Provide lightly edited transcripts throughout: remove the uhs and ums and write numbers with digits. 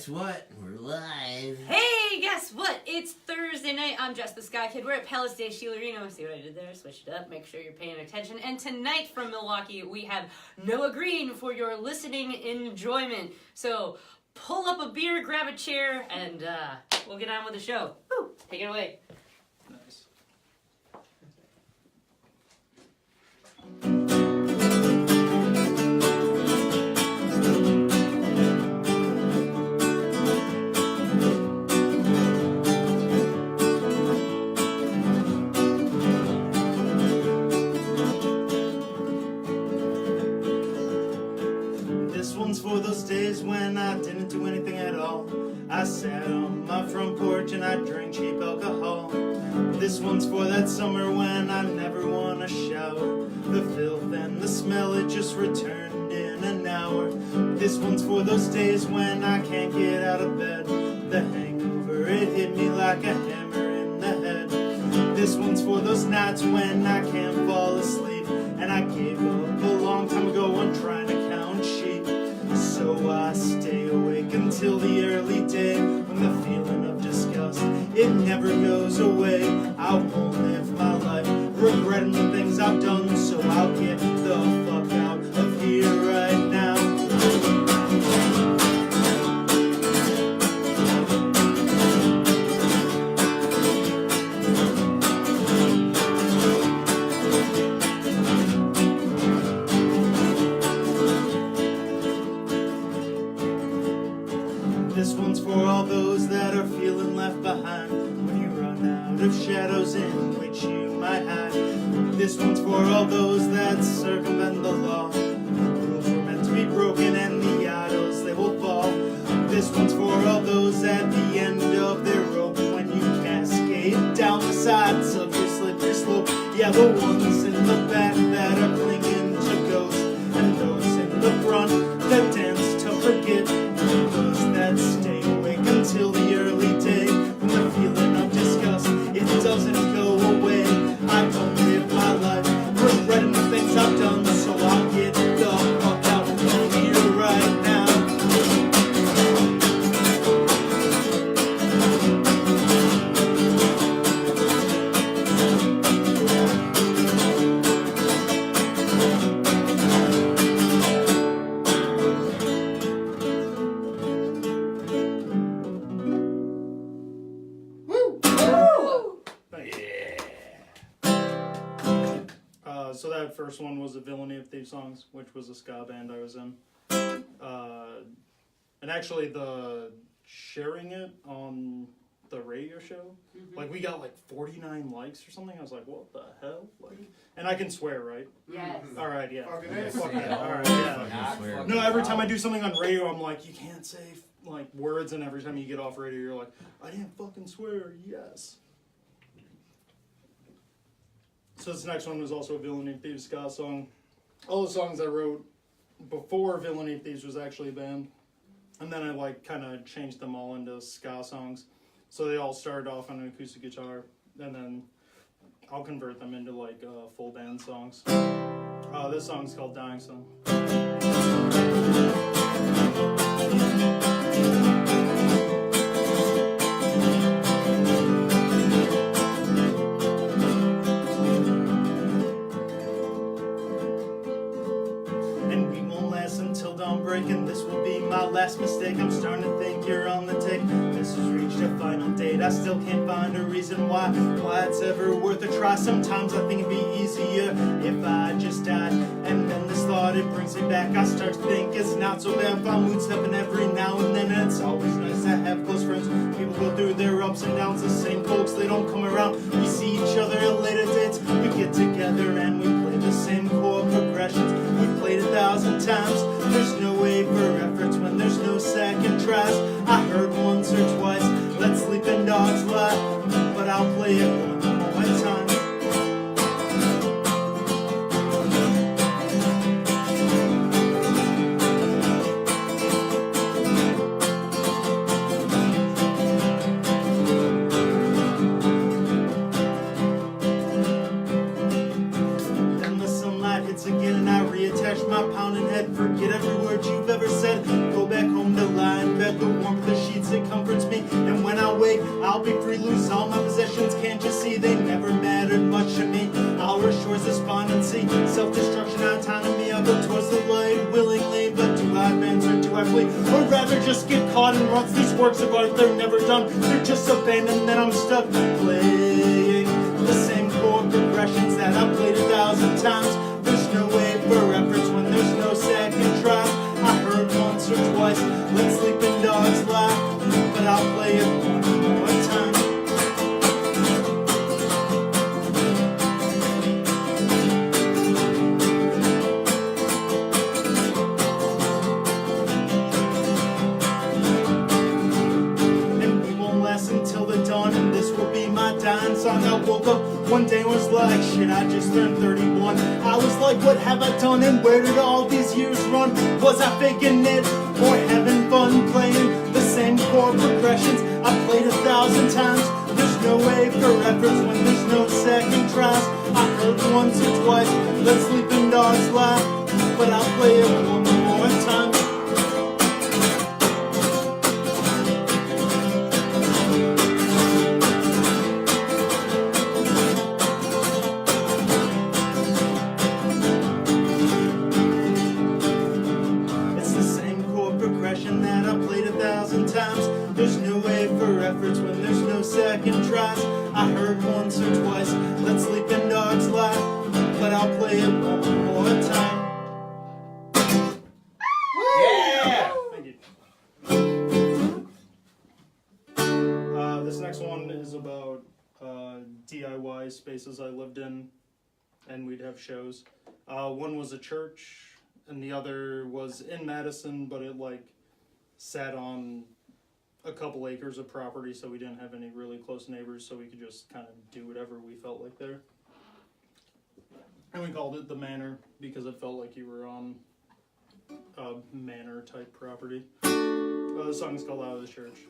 guess what? We're live. Hey, guess what? It's Thursday night. I'm Jess the Ska Kid. We're at Palace de Chilarino. See what I did there? Switched it up. Make sure you're paying attention. And tonight from Milwaukee, we have Noah Green for your listening enjoyment. So pull up a beer, grab a chair, and we'll get on with the show. Woo! Take it away. Nice. This one's for those days when I didn't do anything at all. I sat on my front porch and I drank cheap alcohol. This one's for that summer when I never wanna shower. The filth and the smell, it just returned in an hour. This one's for those days when I can't get out of bed. The hangover, it hit me like a hammer in the head. This one's for those nights when I can't fall asleep. And I gave up a long time ago on trying to count sheep. So I stay awake until the early day, when the feeling of disgust, it never goes away. I won't live my life regretting the things I've done, so I'll get the fuck out of here right now. This one's for all those that are feeling left behind, when you run out of shadows in which you might hide. This one's for all those that circumvent the law. Rules were meant to be broken and the idols, they will fall. This one's for all those at the end of their rope, when you cascade down the sides of your slippery slope. Yeah, the ones in the back that are clinging to ghosts, and those in the front that dance to forget. Those that stay awake until the early day, when the feeling of disgust, it doesn't go away. I don't live my life regretting the things I've done, so I'll get the fuck out of here right now. So that first one was the Felony of Thieves songs, which was a ska band I was in. And actually the sharing it on the radio show, like we got like 49 likes or something. I was like, what the hell? Like, and I can swear, right? Yes. Alright, yeah. Yes. Fuck yeah. Yeah. Alright, yeah. Swear. No, every time I do something on radio, I'm like, you can't say like words, and every time you get off radio, you're like, I didn't fucking swear, yes. So this next one was also a Felony of Thieves ska song. All the songs I wrote before Felony of Thieves was actually a band, and then I like kind of changed them all into ska songs. So they all started off on an acoustic guitar, and then I'll convert them into like full band songs. This song's called Dying Song. And this will be my last mistake. I'm starting to think you're on the take. This has reached a final date. I still can't find a reason why it's ever worth a try. Sometimes I think it'd be easier if I just died. And then this thought, it brings me back. I start to think it's not so bad if I'm mood stepping every now and then. And it's always nice to have close friends. People go through their ups and downs. The same folks, they don't come around. We see each other at later dates. We get together and we play the same chord progressions. We've played 1,000 times. There's no way for efforts when there's no second tries. I heard once or twice, let sleeping dogs lie, but I'll play it one more time. my pounding head. Forget every word you've ever said. Go back home to lie in bed. The warmth of the I'll be free, lose all my possessions. Can't you see they never mattered much to me? I'll rush towards despondency, self-destruction, autonomy. I'll go towards the light willingly, but do I advance or do I flee? Or rather just get caught in ruts. These works of art, they're never done. They're just abandoned, then I'm stuck playing the same chord progressions that I've played 1,000 times. There's no way for efforts when there's no second try. I heard once or twice, let sleeping dogs lie, but I'll play it one more time. And we won't last until the dawn, and this will be my dying song. I woke up one day and was like, shit, I just turned 31. I was like, what have I done and where did all these years run? Was I faking it or having fun playing the same chord progressions I played 1,000 times? There's no way for efforts when there's no second tries. I heard once or twice, let sleeping dogs lie, but I'll play it one more time. That I played 1,000 times. There's no way for efforts when there's no second tries. I heard once or twice, let sleeping dogs lie, but I'll play it one more time. Yeah! Thank you. This next one is about DIY spaces I lived in, and we'd have shows. One was a church, and the other was in Madison, but it sat on a couple acres of property, so we didn't have any really close neighbors, so we could just kind of do whatever we felt like there. And we called it the Manor because it felt like you were on a manor type property. The song's called Out of the Church.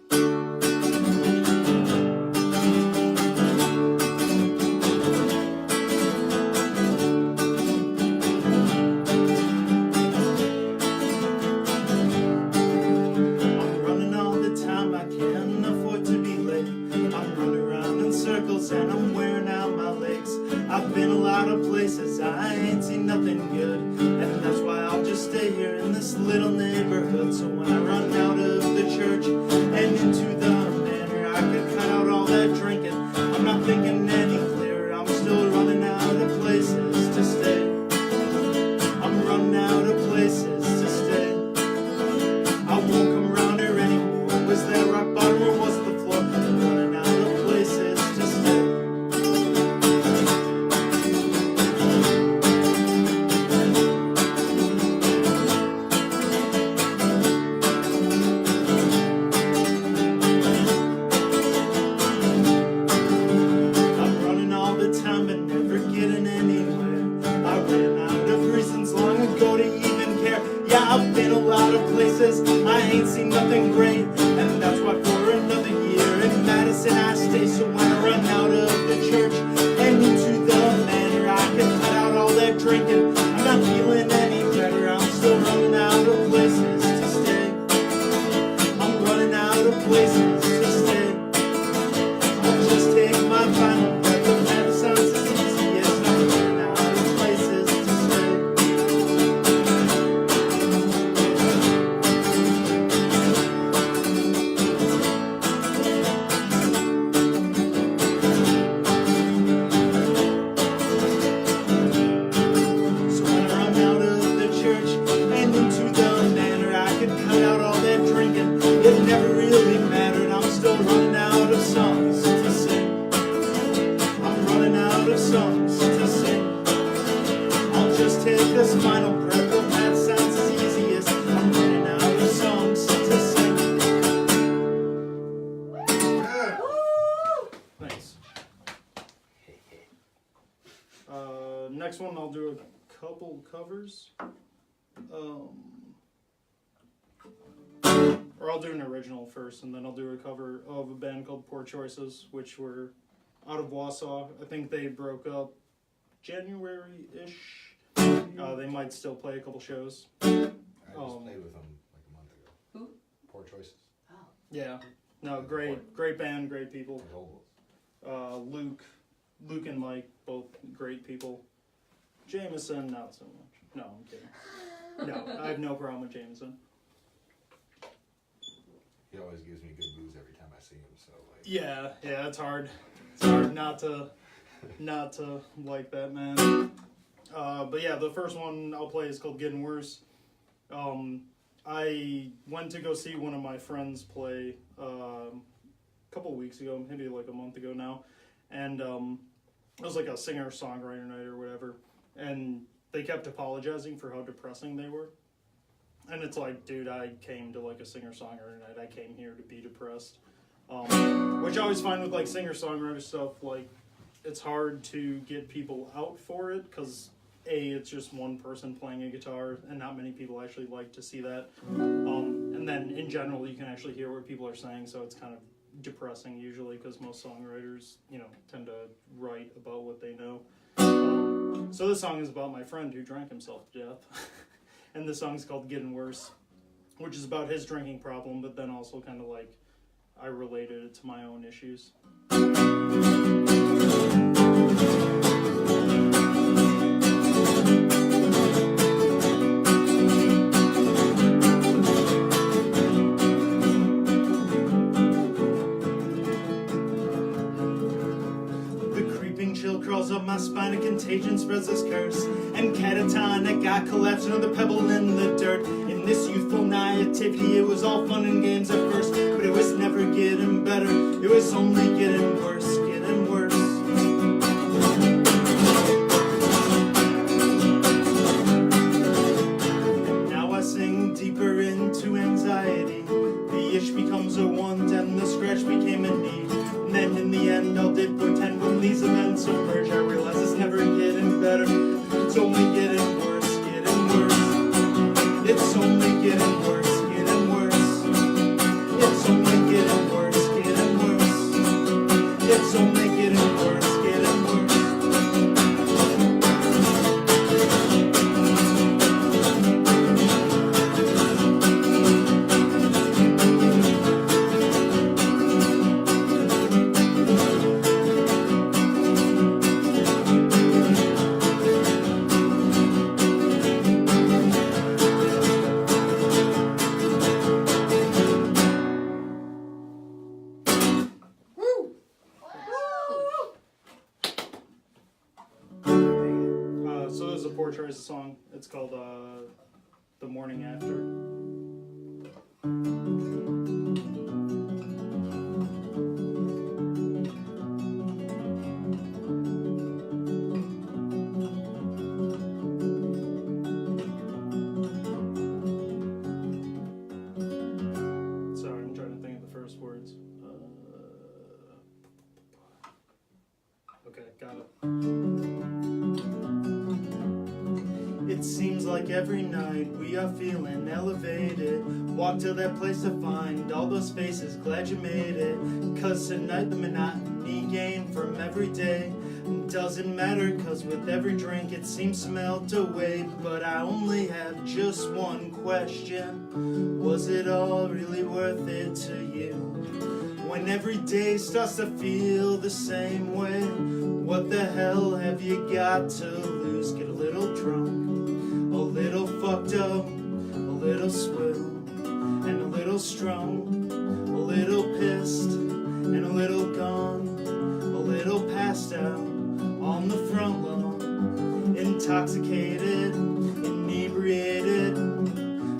And I'm wearing out my legs. I've been a lot of places, I ain't seen nothing good, and that's why I'll just stay here in this little neighborhood. So when I run out of the church and into the manor, I could cut out all that drinking. I'm not thinking any clearer, I'm still running out of places to stay. I'm running out of places to stay. I won't come around here anymore. Was that rock bottom or was it the floor? I'm running out of places to stay. I'm running all the time but never getting anywhere. I ran out of reasons long ago to even care. Yeah, I've been a lot of places, I ain't seen nothing great, and that's why for another year in Madison I stay. So when I run out of the church and into the manor, I can cut out all that drinking. I'm not feeling any better, I'm still running out of places to stay. I'm running out of places to stay. I'll just take my final breath, but that sounds as easy as I'm running out of places to stay. So when I run out of the church and into the manor, I could cut out all that drinking. It never really mattered, I'm still running out of songs to sing. I'm running out of songs to sing. I'll just take this final breath, but that sounds as easy as I'm running out of songs to sing. Thanks. Next one, I'll do a couple covers. Or I'll do an original first, and then I'll do a cover of a band called Poor Choices, which were out of Wausau. I think they broke up January-ish. They might still play a couple shows. I just played with them like a month ago. Who? Poor Choices. Oh. Yeah. No, great band, great people. Luke and Mike, both great people. Jameson, not so much. No, I'm kidding. No, I have no problem with Jameson. He always gives me good booze every time I see him, so like. Yeah, it's hard. It's hard not to like that man. But yeah, the first one I'll play is called Getting Worse. I went to go see one of my friends play a couple weeks ago, maybe like a month ago now, and it was like a Singer Songwriter Night or whatever, and they kept apologizing for how depressing they were. And it's like, dude, I came to like a singer-songwriter night. I came here to be depressed. Which I always find with like singer-songwriter stuff, like, it's hard to get people out for it because it's just one person playing a guitar and not many people actually like to see that. And then in general, you can actually hear what people are saying, so it's kind of depressing usually because most songwriters, tend to write about what they know. So this song is about my friend who drank himself to death. And the song's called Getting Worse, which is about his drinking problem, but then also kind of like I related it to my own issues. Crawls up my spine, a contagion spreads this curse. And catatonic, I collapsed another pebble in the dirt. In this youthful naivety, it was all fun and games at first, but it was never getting better. It was only getting worse, getting worse. And now I sink deeper into anxiety. The itch becomes a want and the scratch became a need. And then in the end I'll did pretend when these events emerge. I realize it's never getting better. It's only getting worse, getting worse. It's only getting worse, getting worse. It's only getting worse, getting worse. It's only getting worse, getting worse. Tries a song. It's called The Morning After. Sorry, I'm trying to think of the first words. Okay, got it. It seems like every night we are feeling elevated. Walk to that place to find all those faces, glad you made it. Cause tonight the monotony gained from every day doesn't matter, cause with every drink it seems to melt away. But I only have just one question: was it all really worth it to you? When every day starts to feel the same way, what the hell have you got to lose? Get a little drunk, a little fucked up, a little swell, and a little strong, a little pissed, and a little gone, a little passed out on the front lawn, intoxicated, inebriated,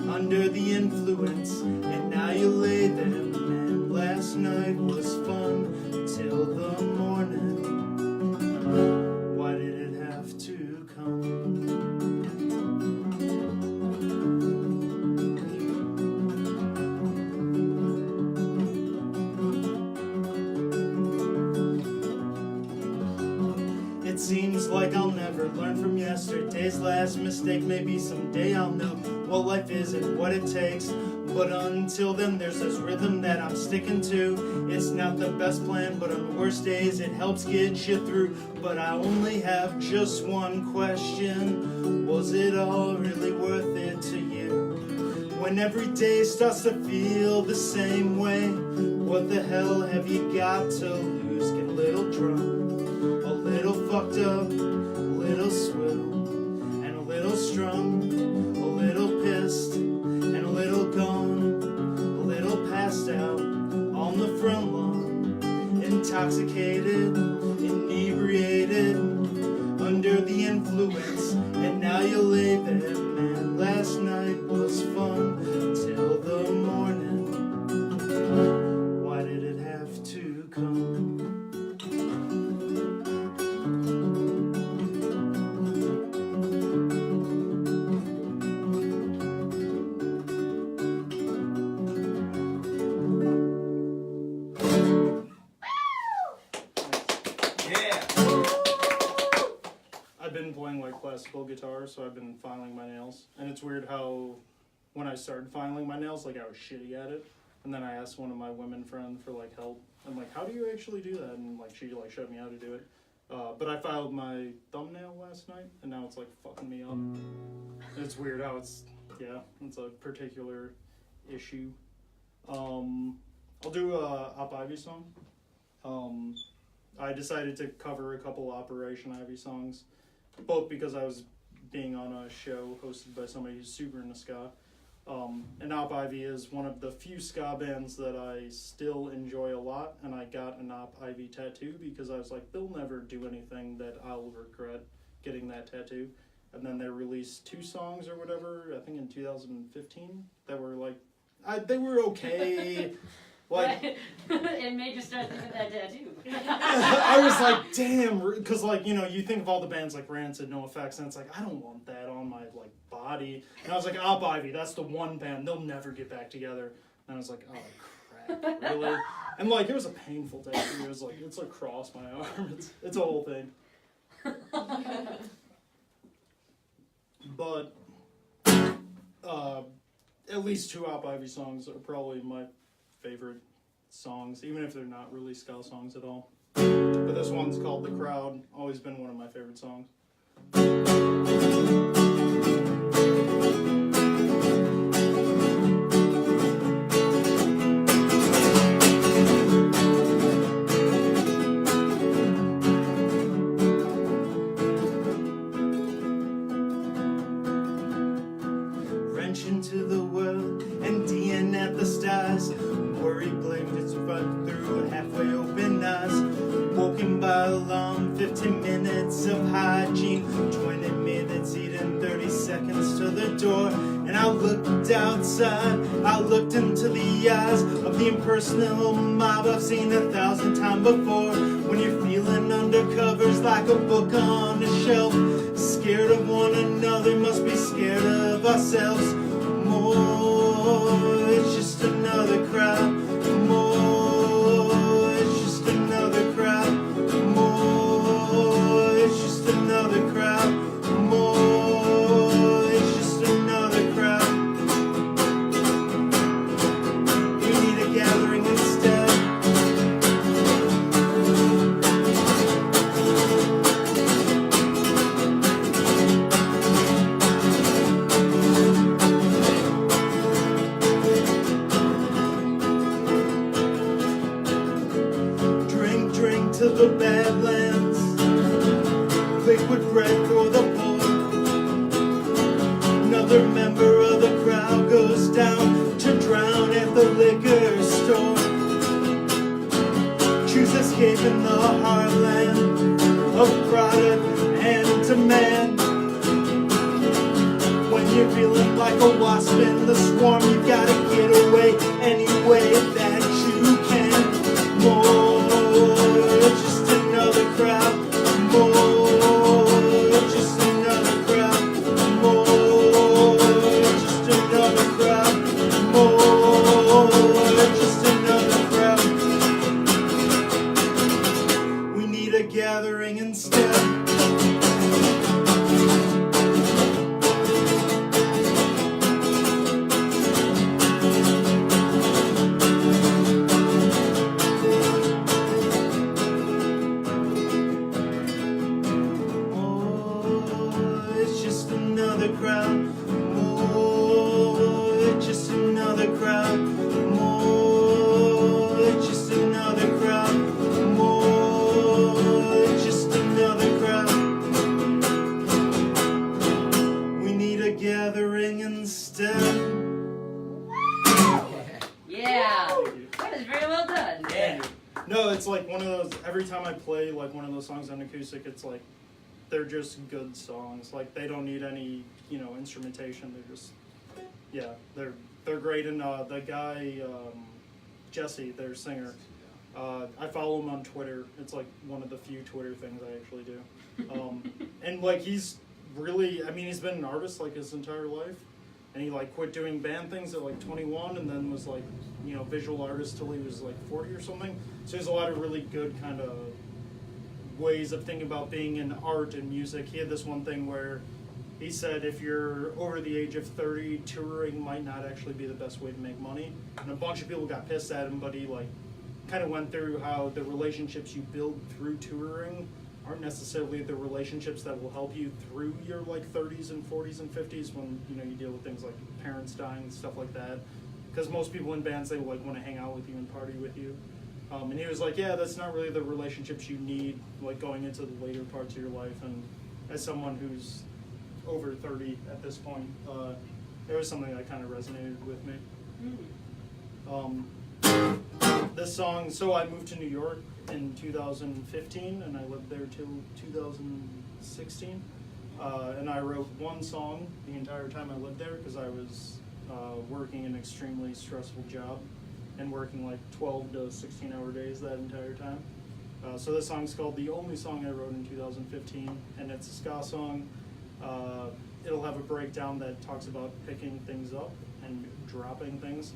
under the influence, and now you lay there, man, last night was fun till the morning. Why did it have to come? It seems like I'll never learn from yesterday's last mistake. Maybe someday I'll know what life is and what it takes. But until then, there's this rhythm that I'm sticking to. It's not the best plan, but on the worst days, it helps get you through. But I only have just one question: was it all really worth it to you? When every day starts to feel the same way, What the hell have you got to lose? Get a little drunk, a little fucked up, a little swill, and a little strung, a little pissed, and a little gone, a little passed out on the front lawn, intoxicated, inebriated, under the influence, and now you lay there, man. Last night was fun till the morning. Why did it have to come? I've been playing like classical guitar, so I've been filing my nails, and it's weird how when I started filing my nails, like I was shitty at it, and then I asked one of my women friends for like help. I'm like, how do you actually do that? And like she like showed me how to do it. But I filed my thumbnail last night, and now it's like fucking me up. And it's weird how it's a particular issue. I'll do a Op Ivy song. I decided to cover a couple Operation Ivy songs, both because I was being on a show hosted by somebody who's super into ska. And Op Ivy is one of the few ska bands that I still enjoy a lot, and I got an Op Ivy tattoo because I was like, they'll never do anything that I'll regret getting that tattoo. And then they released 2 songs or whatever, I think in 2015, that were like, they were okay. Like, it made you start thinking of that tattoo. I was like, damn, because like, you know, you think of all the bands like Rancid, No Effects, and it's like, I don't want that on my like body. And I was like, Op Ivy, that's the one band, they'll never get back together. And I was like, oh crap, really? And like, it was a painful tattoo. It was like, it's across my arm. It's a whole thing. But at least 2 Op Ivy songs are probably my favorite songs, even if they're not really ska songs at all. But this one's called The Crowd, always been one of my favorite songs. Wrench into the world and DN at the stars. Worry blamed its right through halfway open eyes. Woken by alarm, 15 minutes of hygiene, 20 minutes eating, 30 seconds to the door. And I looked outside, I looked into the eyes of the impersonal mob I've seen 1,000 times before. When you're feeling under covers like a book on a shelf, scared of one another, must be scared of ourselves more. It's just another crowd. More. It's just another crowd. More. It's just another crowd. More. It's just another crowd. We need a gathering instead. To the Badlands, liquid bread for the poor. Another member of the crowd goes down to drown at the liquor store. Choose escape in the heartland of product and demand. When you're feeling like a wasp in the swarm, you gotta get away any way that you can. More. Just another crowd. More. Just another crowd. More. Just another crowd. More. Just another crowd. We need a gathering instead. No, it's like one of those, every time I play like one of those songs on acoustic, it's like, they're just good songs. Like, they don't need any, instrumentation. They're just, yeah, they're great. And the guy, Jesse, their singer, I follow him on Twitter. It's like one of the few Twitter things I actually do. And like, he's really, he's been an artist like his entire life. And he like quit doing band things at like 21 and then was like, visual artist till he was like 40 or something. So there's a lot of really good kind of ways of thinking about being in art and music. He had this one thing where he said if you're over the age of 30, touring might not actually be the best way to make money. And a bunch of people got pissed at him, but he like kind of went through how the relationships you build through touring aren't necessarily the relationships that will help you through your like 30s and 40s and 50s when you deal with things like parents dying and stuff like that. Because most people in bands, they like want to hang out with you and party with you. And he was like, yeah, that's not really the relationships you need like going into the later parts of your life. And as someone who's over 30 at this point, it was something that kind of resonated with me. This song, so I moved to New York in 2015 and I lived there till 2016. And I wrote one song the entire time I lived there because I was working an extremely stressful job and working like 12 to 16-hour days that entire time. So this song's called The Only Song I Wrote in 2015, and it's a ska song. It'll have a breakdown that talks about picking things up and dropping things.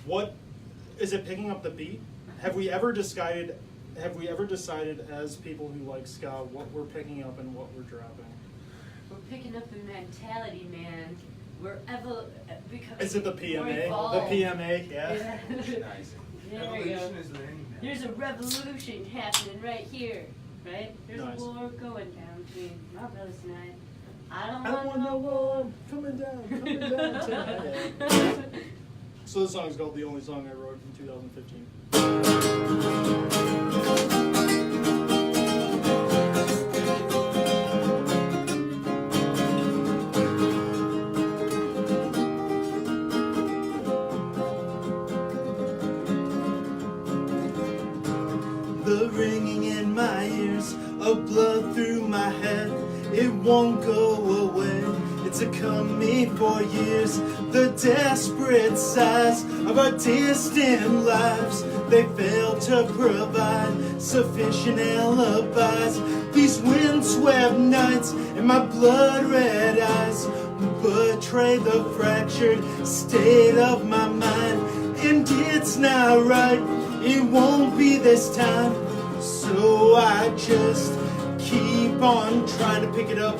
What is it, picking up the beat? Have we ever decided as people who like ska what we're picking up and what we're dropping? We're picking up the mentality, man. We're becoming. Is it the PMA? The PMA, yeah. There we go. There's a revolution happening right here, right? There's Nice. a war going down between my brothers tonight. I I don't want no war coming down tonight. So this song is called The Only Song I Wrote in 2015. The ringing in my ears, of blood through my head, it won't go away. It's a me for years. The desperate sighs of our distant lives, they fail to provide sufficient alibis. These windswept nights and my blood-red eyes betray the fractured state of my mind. And it's not right, it won't be this time. So I just keep on trying to pick it up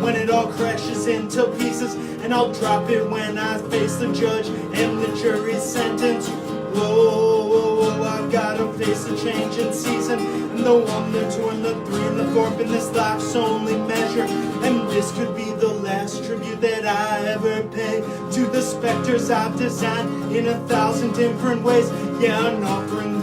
when it all crashes into pieces. And I'll drop it when I face the judge and the jury's sentence. Whoa, whoa, whoa, I've gotta face the change in season, and the 1, the 2, and the 3, and the 4 in this life's only measure. And this could be the last tribute that I ever pay to the specters I've designed in 1,000 different ways. Yeah, an offering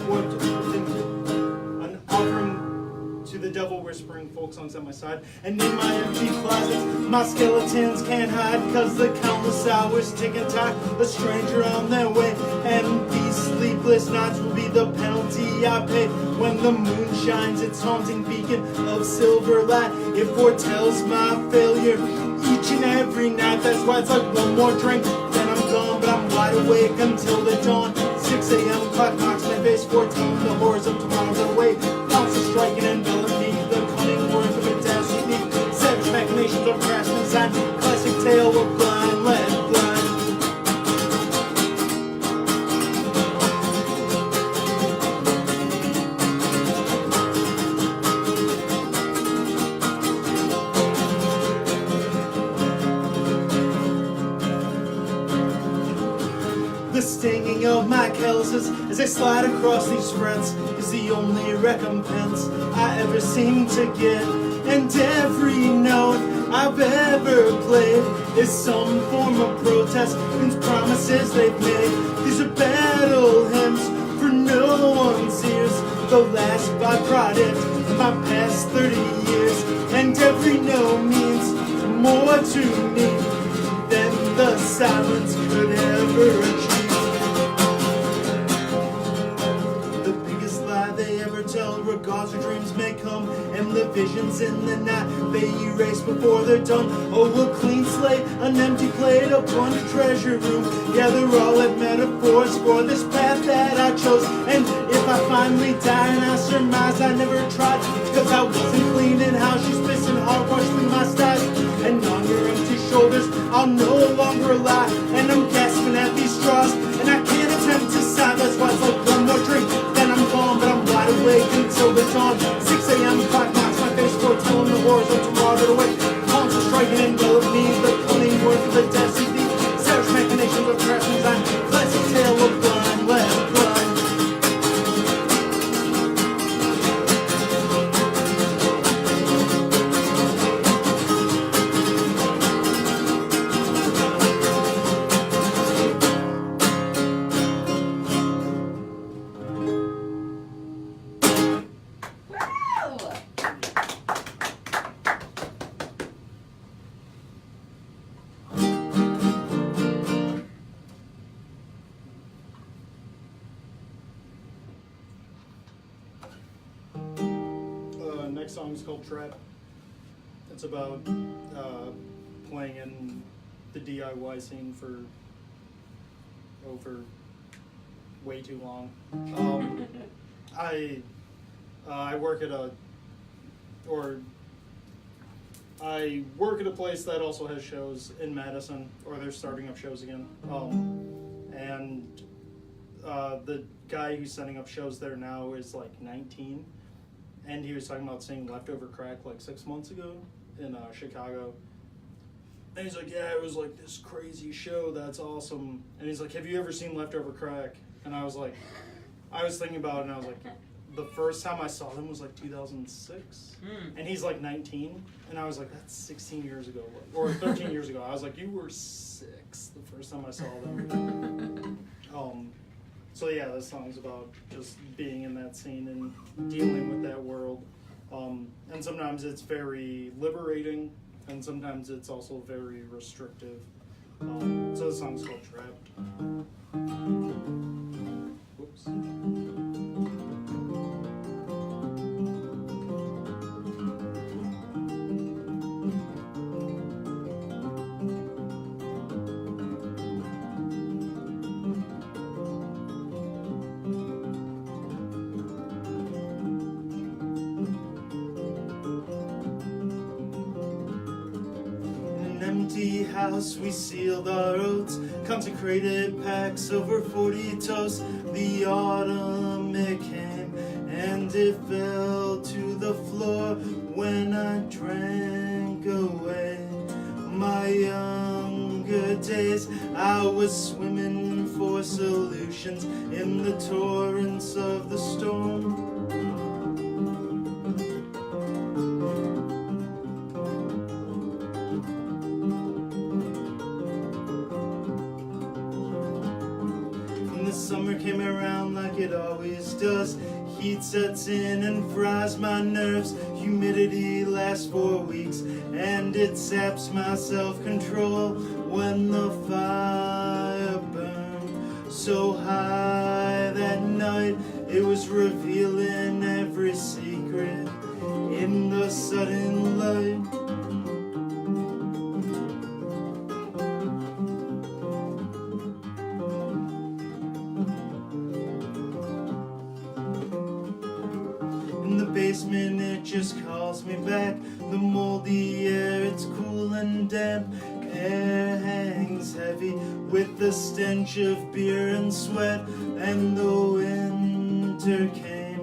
to the devil, whispering folk songs at my side. And in my empty closets, my skeletons can't hide, cause the countless hours tick and tock, a stranger on their way. And these sleepless nights will be the penalty I pay when the moon shines its haunting beacon of silver light. It foretells my failure each and every night. That's why it's like one more drink, then I'm gone. But I'm wide awake until the dawn. 6 a.m. clock knocks my face, foretelling the horrors of tomorrow's away. Pounce a striking and envelop me, the cunning words of a catastrophe. Savage machinations of crash design, classic tale of blind led blind. The stinging of my calluses as I slide across these frets is the only recompense I ever seem to get. And every note I've ever played is some form of protest against promises they've made. These are battle hymns for no one's ears, the last byproduct of my past 30 years. And every no means more to me than the silence could ever achieve. foretell regards or dreams may come, and the visions in the night they erase before they're done. Oh, a clean slate, an empty plate, a plunge treasure room. Gather all of metaphors for this path that I chose. And if I finally die and I surmise I never tried, because I wasn't cleaning house, she's pissing hard wash with my styles. And on your empty shoulders I'll no longer lie, and I'm gasping at these straws, and I can't attempt to sigh. That's why it's like one more drink, then I'm gone, but I'm wide awake until the dawn. 6 a.m. clock knocks my face for telling the horrors of tomorrow that await. Palms are striking and envelop me, the cunning words of the dead CD. Savage machinations of crash design, classic tale of blind left blind. Next song is called Trap. It's about playing in the DIY scene for way too long. I work at a place that also has shows in Madison, or they're starting up shows again. And the guy who's setting up shows there now is like 19. And he was talking about seeing Leftover Crack like 6 months ago in Chicago. And he's like, yeah, it was like this crazy show, that's awesome. And he's like, have you ever seen Leftover Crack? And I was like, I was thinking about it, and I was like, the first time I saw them was like 2006. And he's like 19. And I was like, that's 16 years ago, or 13 years ago. I was like, you were 6 the first time I saw them. So yeah, this song's about just being in that scene and dealing with that world. And sometimes it's very liberating, and sometimes it's also very restrictive. So the song's called Trapped. Whoops. Empty house, we sealed our oats, consecrated packs over 40 toasts. The autumn it came, and it fell to the floor when I drank away my younger days. I was swimming for solutions in the torrents of the storm. Summer came around like it always does. Heat sets in and fries my nerves. Humidity lasts for weeks, and it saps my self-control when the fire burned so high that night. It was revealing every secret in the sudden light. Basement, it just calls me back. The moldy air, it's cool and damp. Air hangs heavy with the stench of beer and sweat. And the winter came,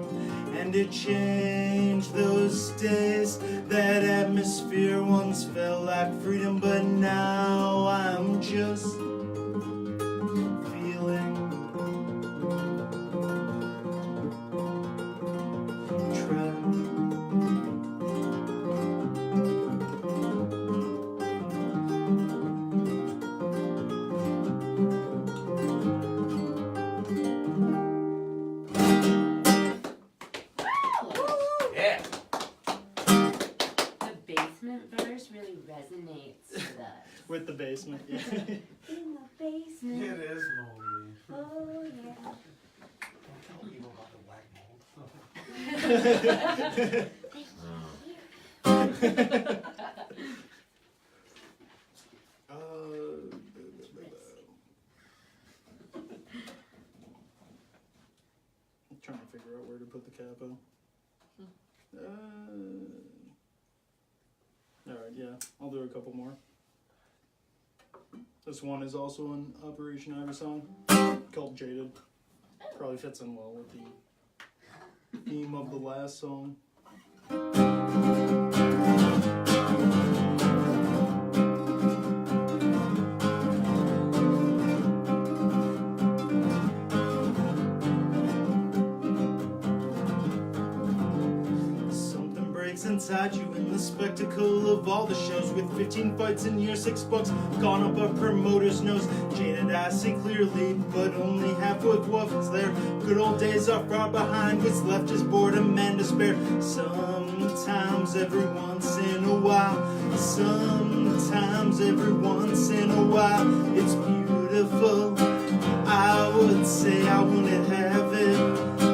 and it changed those days. That atmosphere once felt like freedom, but now I'm just feeling resonates with us. with the basement. Yeah. In the basement. It is moldy. Oh yeah. Don't tell people about the black mold. I'm trying to figure out where to put the capo. Alright, yeah, I'll do a couple more. This one is also an Operation Ivy song called Jaded. Probably fits in well with the theme of the last song. Something breaks inside you in the spectacle of all the shows, with 15 fights in your 6 books gone up a promoter's nose. Jaded, I see clearly, but only half with what's there. Good old days are far behind, what's left is boredom and despair. Sometimes, every once in a while, sometimes, every once in a while, it's beautiful. I would say I wouldn't have it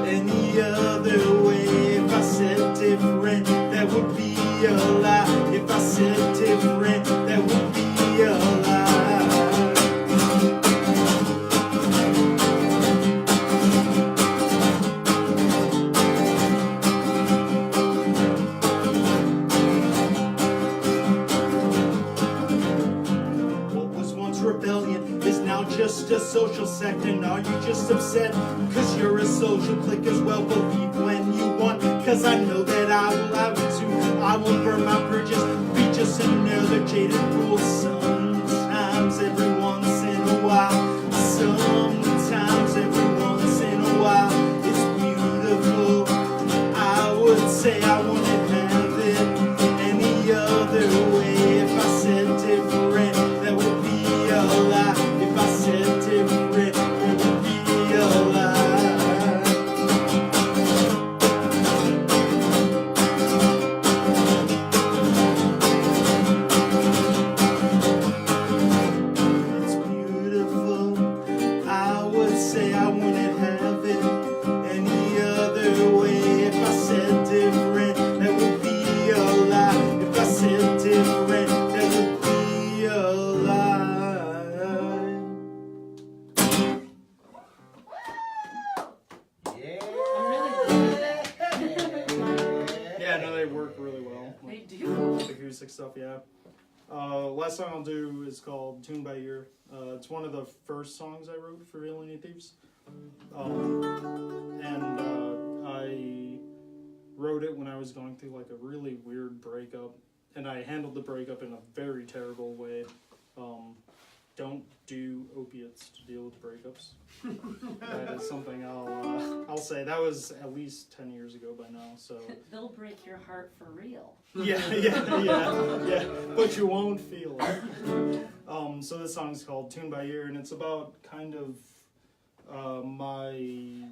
any other way. If I said different, that would be a lie. If I said different, that would be a lie. What was once rebellion is now just a social sect. And are you just upset cause you're a social clique as well? Believe when you want, cause I know that I will have it too. I won't burn my bridges, be just another jaded fool. Sometimes, every once in a while, sometimes, every once in a while, it's beautiful. I would say I wouldn't have it any other way. If I said different, that would be a lie. If I said different, that would be a lie. It's beautiful. I would say I wouldn't have it any other way. If I said different, that would be a lie. If I said different, that would be a lie. I'm really good at that. Yeah, no, they work really well. They do. The acoustic stuff, yeah. Last song I'll do is called Tune by Ear. It's one of the first songs I wrote for Felony of Thieves. I wrote it when I was going through like a really weird breakup, and I handled the breakup in a very terrible way. Don't do opiates to deal with breakups. That is something I'll say. That was at least 10 years ago by now, so... They'll break your heart for real. Yeah, but you won't feel it. So this song's called Tune by Ear, and it's about kind of my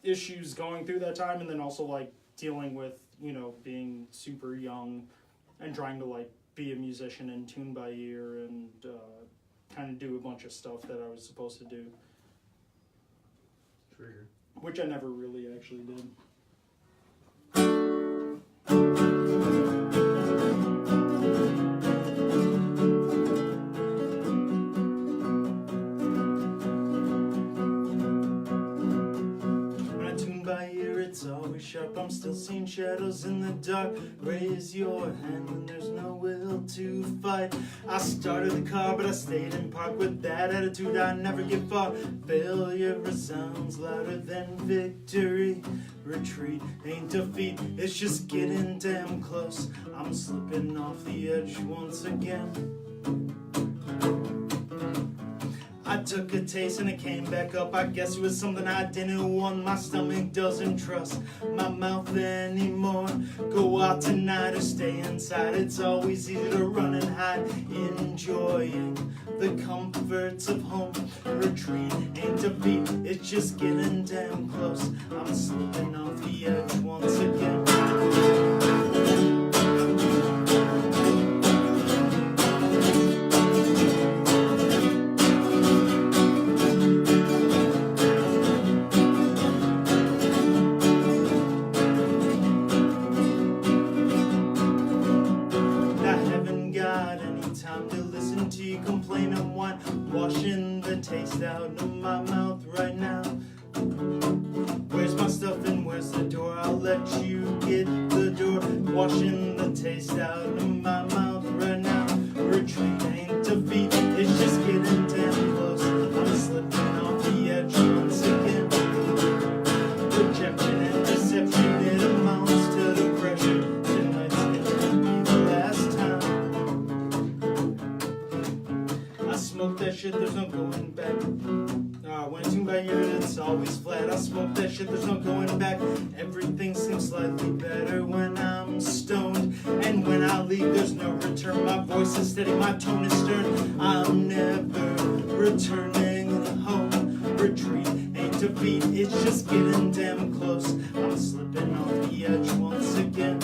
issues going through that time, and then also like dealing with, you know, being super young and trying to like be a musician and tune by ear and kind of do a bunch of stuff that I was supposed to do. Trigger. Which I never really actually did. When I tune by ear, it's always sharp. I'm still seeing shadows in the dark. Raise your hand when there's no will to fight. I started the car, but I stayed in park. With that attitude, I never get far. Failure resounds louder than victory. Retreat ain't defeat, it's just getting damn close. I'm slipping off the edge once again. I took a taste and it came back up. I guess it was something I didn't want. My stomach doesn't trust my mouth anymore. Go out tonight or stay inside. It's always easy to run and hide. Enjoying the comforts of home. Retreat ain't defeat, it's just getting damn close. I'm slipping off the edge once again. washing the taste out of my mouth right now. Retreat ain't defeat, it's just getting damn close. I'm slipping off the edge once again. Rejection and deception, it amounts to depression. Tonight's gonna be the last time. I smoke that shit, there's no going back. When it's by ear, it's always flat. I smoke that shit, there's no going back. Everything seems slightly better when I'm stoned. And when I leave, there's no return. My voice is steady, my tone is stern. I'm never returning home. Retreat ain't defeat, it's just getting damn close. I'm slipping off the edge once again.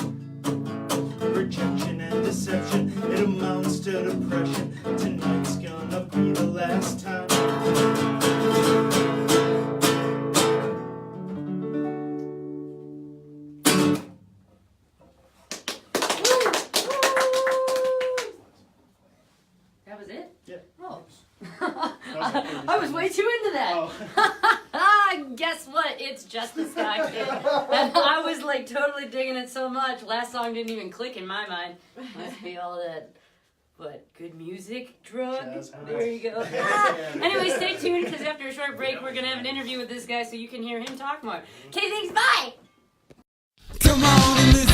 Rejection and deception, it amounts to depression. Tonight's gonna be the last time. That was it? Yeah. Oh. was I was way too into that. Oh. Guess what? It's Jess the Ska Kid. And I was like totally digging it so much. Last song didn't even click in my mind. Must be all that, what, good music drug? Jazz There you go. Anyway, stay tuned because after a short break, we're going to have an interview with this guy so you can hear him talk more. Okay, thanks. Bye. Come on,